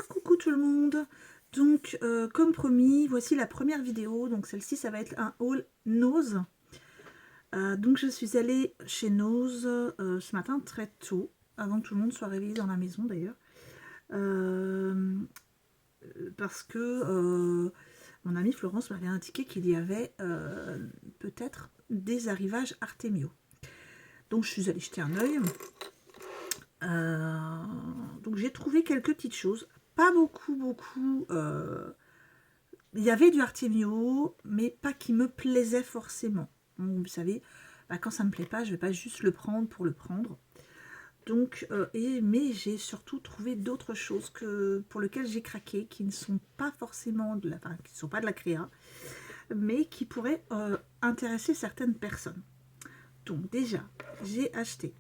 Coucou tout le monde. Donc, comme promis, voici la première vidéo. Donc, celle-ci, ça va être un haul Nose. Donc, je suis allée chez Nose ce matin très tôt, avant que tout le monde soit réveillé dans la maison d'ailleurs. Parce que mon amie Florence m'avait indiqué qu'il y avait peut-être des arrivages Artemio. Donc, je suis allée jeter un œil. Donc, j'ai trouvé quelques petites choses. Pas beaucoup. Il y avait du Artemio, mais pas qui me plaisait forcément. Donc, vous savez, quand ça me plaît pas, je vais pas juste le prendre pour le prendre. Donc, mais j'ai surtout trouvé d'autres choses pour lesquelles j'ai craqué, qui ne sont pas forcément de la, enfin, qui ne sont pas de la créa, mais qui pourraient intéresser certaines personnes. Donc déjà, j'ai acheté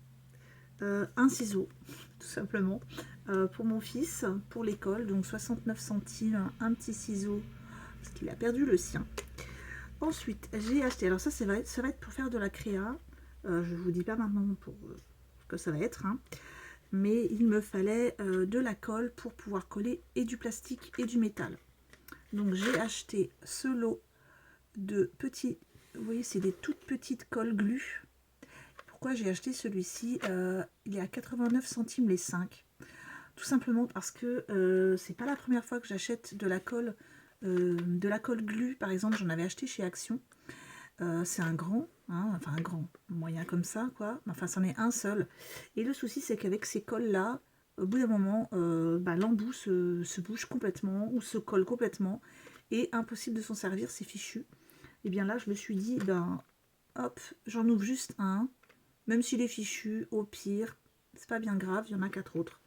un ciseau, tout simplement, pour mon fils, pour l'école, donc 69 centimes, un petit ciseau, parce qu'il a perdu le sien. Ensuite, j'ai acheté, alors ça va être pour faire de la créa, je vous dis pas maintenant pour ce que ça va être, hein, mais il me fallait de la colle pour pouvoir coller et du plastique et du métal. Donc j'ai acheté ce lot de petits, vous voyez, c'est des toutes petites colles glu. Pourquoi j'ai acheté celui-ci? Il est à 89 centimes les 5. Tout simplement parce que c'est pas la première fois que j'achète de la colle glu. Par exemple, j'en avais acheté chez Action. C'est un grand, hein, enfin un grand, moyen comme ça, quoi. Enfin, c'en est un seul. Et le souci, c'est qu'avec ces colles-là, au bout d'un moment, l'embout se bouge complètement ou se colle complètement et impossible de s'en servir, c'est fichu. Et bien là, je me suis dit, hop, j'en ouvre juste un, même s'il est fichu, au pire, c'est pas bien grave, il y en a 4 autres.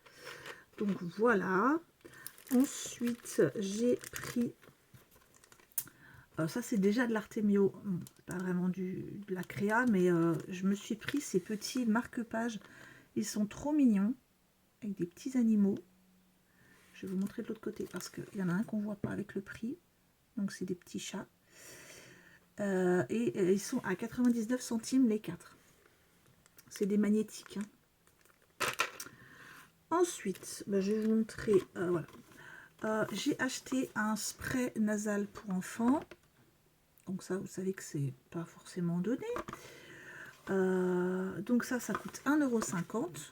Donc voilà. Ensuite, j'ai pris... ça, c'est déjà de l'Artemio. Pas vraiment de la créa, mais je me suis pris ces petits marque-pages. Ils sont trop mignons, avec des petits animaux. Je vais vous montrer de l'autre côté, parce qu'il y en a un qu'on voit pas avec le prix. Donc, c'est des petits chats. Et ils sont à 99 centimes les 4. C'est des magnétiques. Hein. Ensuite, je vais vous montrer... voilà. J'ai acheté un spray nasal pour enfants. Donc ça, vous savez que c'est pas forcément donné. Donc ça coûte 1,50 €.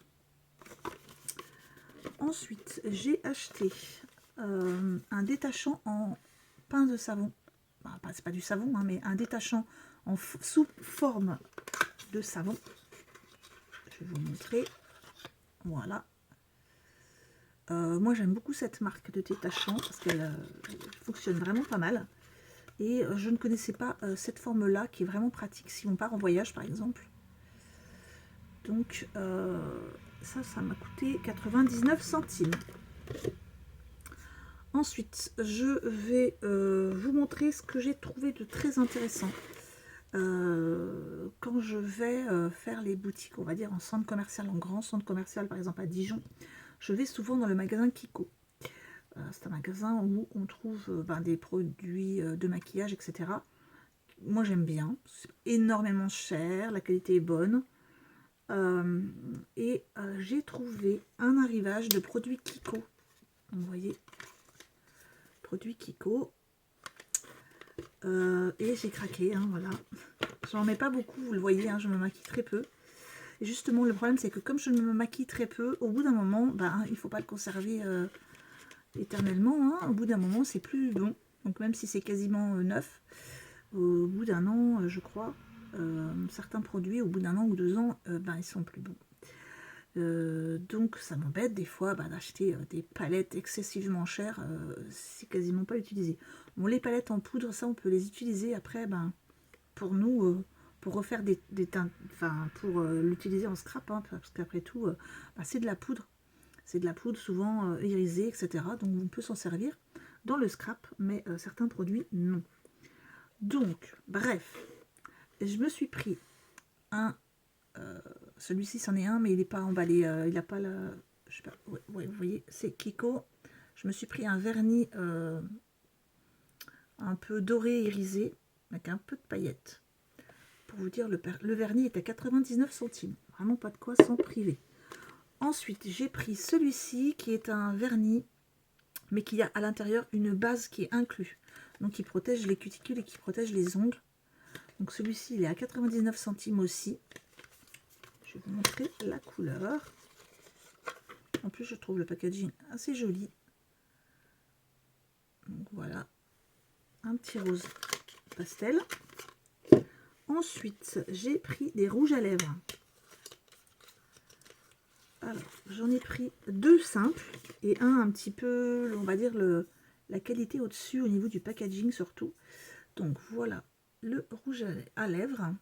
Ensuite, j'ai acheté un détachant en pain de savon. C'est pas du savon, hein, mais un détachant sous forme de savon. Je vais vous montrer. Voilà. Moi, j'aime beaucoup cette marque de détachant parce qu'elle fonctionne vraiment pas mal. Et je ne connaissais pas cette forme-là qui est vraiment pratique si on part en voyage, par exemple. Donc, ça m'a coûté 99 centimes. Ensuite, je vais vous montrer ce que j'ai trouvé de très intéressant. Quand je vais faire les boutiques, on va dire en centre commercial, en grand centre commercial, par exemple à Dijon, je vais souvent dans le magasin Kiko. C'est un magasin où on trouve des produits de maquillage, etc. Moi j'aime bien, c'est énormément cher, la qualité est bonne. J'ai trouvé un arrivage de produits Kiko. Vous voyez, produits Kiko. Et j'ai craqué, hein, voilà. J'en mets pas beaucoup, vous le voyez, hein, je me maquille très peu. Et justement, le problème, c'est que comme je me maquille très peu, au bout d'un moment, il ne faut pas le conserver éternellement. Hein. Au bout d'un moment, c'est plus bon. Donc même si c'est quasiment neuf, au bout d'un an, je crois, certains produits, au bout d'un an ou 2 ans, ils sont plus bons. Donc ça m'embête des fois d'acheter des palettes excessivement chères, c'est quasiment pas utilisé. Bon, les palettes en poudre, ça on peut les utiliser après pour nous, pour refaire des teintes, pour l'utiliser en scrap, hein, parce qu'après tout c'est de la poudre. C'est de la poudre souvent irisée, etc. Donc on peut s'en servir dans le scrap, mais certains produits non. Donc, bref, je me suis pris un... celui-ci, c'en est un, mais il n'est pas emballé. Il n'a pas la... Je sais pas, ouais, vous voyez, c'est Kiko. Je me suis pris un vernis un peu doré irisé, avec un peu de paillettes. Pour vous dire, le vernis est à 99 centimes. Vraiment pas de quoi s'en priver. Ensuite, j'ai pris celui-ci, qui est un vernis mais qu'il y a à l'intérieur une base qui est inclue. Donc qui protège les cuticules et qui protège les ongles. Donc celui-ci, il est à 99 centimes aussi. Je vais vous montrer la couleur. En plus, je trouve le packaging assez joli. Donc voilà, un petit rose pastel. Ensuite, j'ai pris des rouges à lèvres. Alors, j'en ai pris 2 simples et un petit peu, on va dire, la qualité au-dessus au niveau du packaging surtout. Donc voilà, le rouge à lèvres.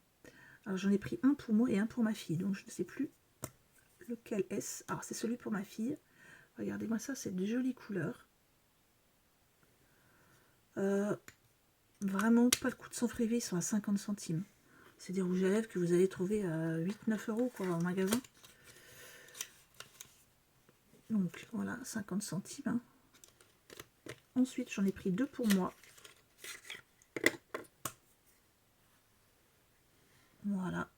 Alors j'en ai pris un pour moi et un pour ma fille. Donc je ne sais plus lequel est-ce. Alors c'est celui pour ma fille. Regardez-moi ça, c'est de jolies couleurs. Vraiment pas le coup de sang privé, ils sont à 50 centimes. C'est des rouges à lèvres que vous allez trouver à 8-9 € quoi, en magasin. Donc voilà, 50 centimes. Hein. Ensuite, j'en ai pris 2 pour moi. Voilà.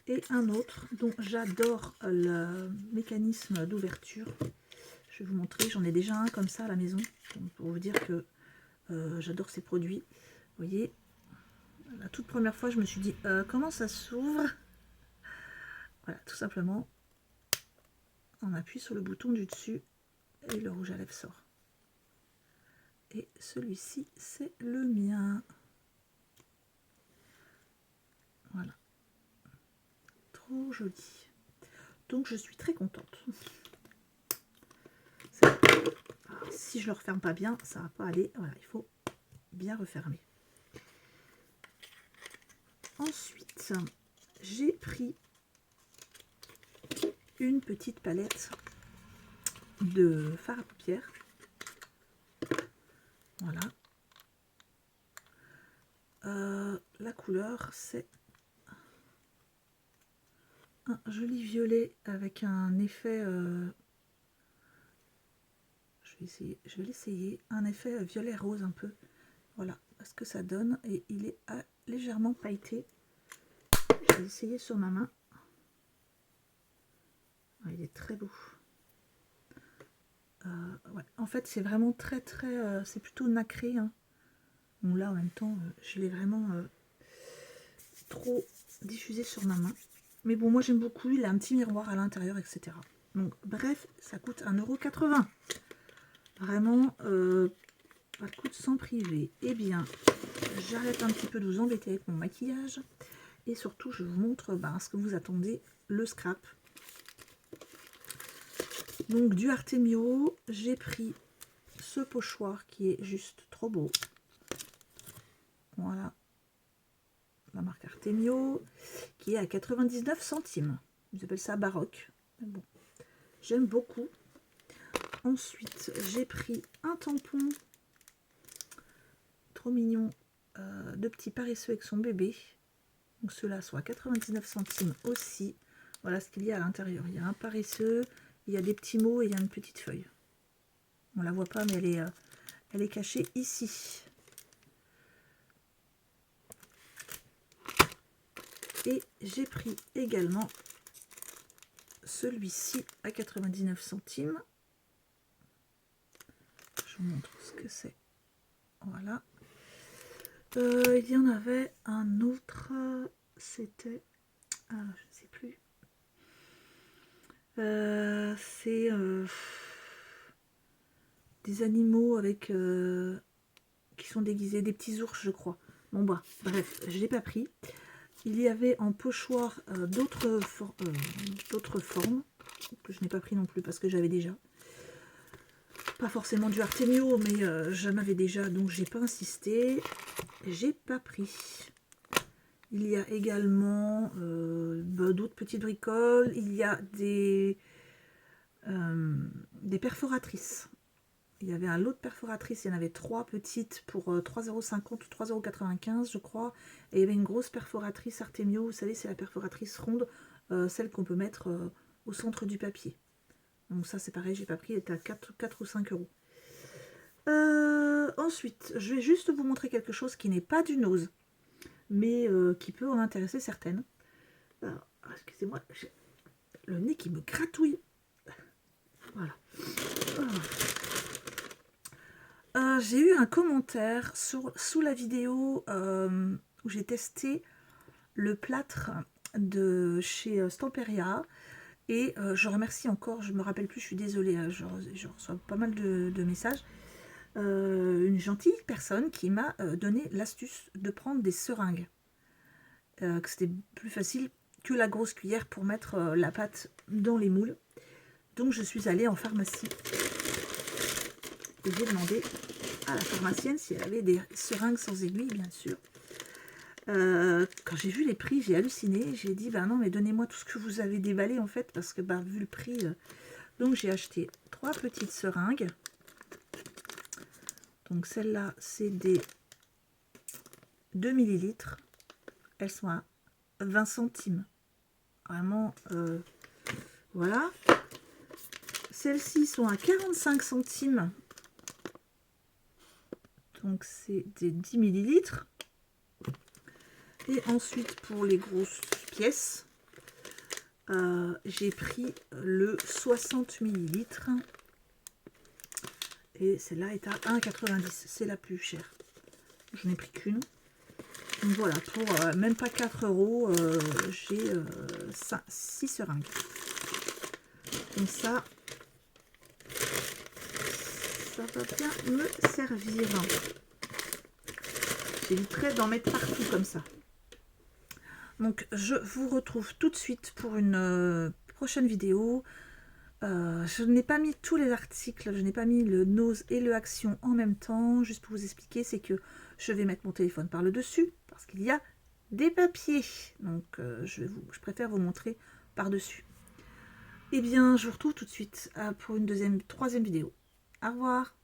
Et un autre dont j'adore le mécanisme d'ouverture. Je vais vous montrer, j'en ai déjà un comme ça à la maison. Donc, pour vous dire que j'adore ces produits. Vous voyez, la toute première fois, je me suis dit, comment ça s'ouvre? Voilà, tout simplement, on appuie sur le bouton du dessus et le rouge à lèvres sort. Et celui-ci, c'est le mien. Voilà. Trop joli. Donc, je suis très contente. Si je ne le referme pas bien, ça ne va pas aller. Voilà, il faut bien refermer. Ensuite, j'ai pris une petite palette de fard à paupières. Voilà. La couleur, c'est un joli violet avec un effet... je vais l'essayer. Un effet violet rose un peu. Voilà ce que ça donne. Et il est légèrement pailleté. Je vais essayer sur ma main. Il est très beau. Ouais. En fait, c'est vraiment très c'est plutôt nacré. Hein. Bon, là, en même temps, je l'ai vraiment trop diffusé sur ma main. Mais bon, moi, j'aime beaucoup. Il a un petit miroir à l'intérieur, etc. Donc, bref, ça coûte 1,80 €. Vraiment, pas le coup de s'en priver. Eh bien, j'arrête un petit peu de vous embêter avec mon maquillage. Et surtout, je vous montre ce que vous attendez, le scrap. Donc, du Artemio, j'ai pris ce pochoir qui est juste trop beau. Voilà. La marque Artemio, qui est à 99 centimes. Ils appellent ça baroque. Mais bon, j'aime beaucoup. Ensuite, j'ai pris un tampon trop mignon de petit paresseux avec son bébé. Donc ceux-là sont à 99 centimes aussi. Voilà ce qu'il y a à l'intérieur. Il y a un paresseux, il y a des petits mots et il y a une petite feuille. On la voit pas, mais elle est cachée ici. Et j'ai pris également celui-ci à 99 centimes. Je vous montre ce que c'est. Voilà. Il y en avait un autre. C'était... je ne sais plus. C'est des animaux avec qui sont déguisés, des petits ours, je crois. Bon bah, bref, je l'ai pas pris. Il y avait en pochoir d'autres formes que je n'ai pas pris non plus parce que j'avais déjà. Pas forcément du Artemio, mais j'en avais déjà, donc j'ai pas insisté. J'ai pas pris. Il y a également d'autres petites bricoles. Il y a des perforatrices. Il y avait un lot de perforatrices. Il y en avait 3 petites pour 3,50 € ou 3,95 € je crois. Et il y avait une grosse perforatrice Artemio. Vous savez, c'est la perforatrice ronde, celle qu'on peut mettre au centre du papier. Donc ça c'est pareil, j'ai pas pris, elle était à 4 ou 5 €. Ensuite, je vais juste vous montrer quelque chose qui n'est pas du nose, mais qui peut en intéresser certaines. Alors, excusez-moi, j'ai le nez qui me gratouille. Voilà. J'ai eu un commentaire sous la vidéo où j'ai testé le plâtre de chez Stamperia. Et je remercie encore, je me rappelle plus, je suis désolée, hein, je reçois pas mal de messages. Une gentille personne qui m'a donné l'astuce de prendre des seringues. Que c'était plus facile que la grosse cuillère pour mettre la pâte dans les moules. Donc je suis allée en pharmacie et j'ai demandé à la pharmacienne si elle avait des seringues sans aiguille, bien sûr. Quand j'ai vu les prix, j'ai halluciné. J'ai dit, bah non, mais donnez-moi tout ce que vous avez déballé, en fait, parce que, bah, vu le prix... Donc, j'ai acheté 3 petites seringues. Donc, celle-là, c'est des 2 millilitres. Elles sont à 20 centimes. Vraiment, voilà. Celles-ci sont à 45 centimes. Donc, c'est des 10 millilitres. Et ensuite, pour les grosses pièces, j'ai pris le 60 millilitres. Et celle-là est à 1,90. C'est la plus chère. Je n'ai pris qu'une. Donc voilà, pour même pas 4 €, j'ai 6 seringues. Donc ça va bien me servir. J'éviterai d'en mettre partout comme ça. Donc je vous retrouve tout de suite pour une prochaine vidéo. Je n'ai pas mis tous les articles, je n'ai pas mis le nose et le action en même temps. Juste pour vous expliquer, c'est que je vais mettre mon téléphone par le dessus parce qu'il y a des papiers. Donc je préfère vous montrer par dessus. Eh bien, je vous retrouve tout de suite pour une troisième vidéo. Au revoir.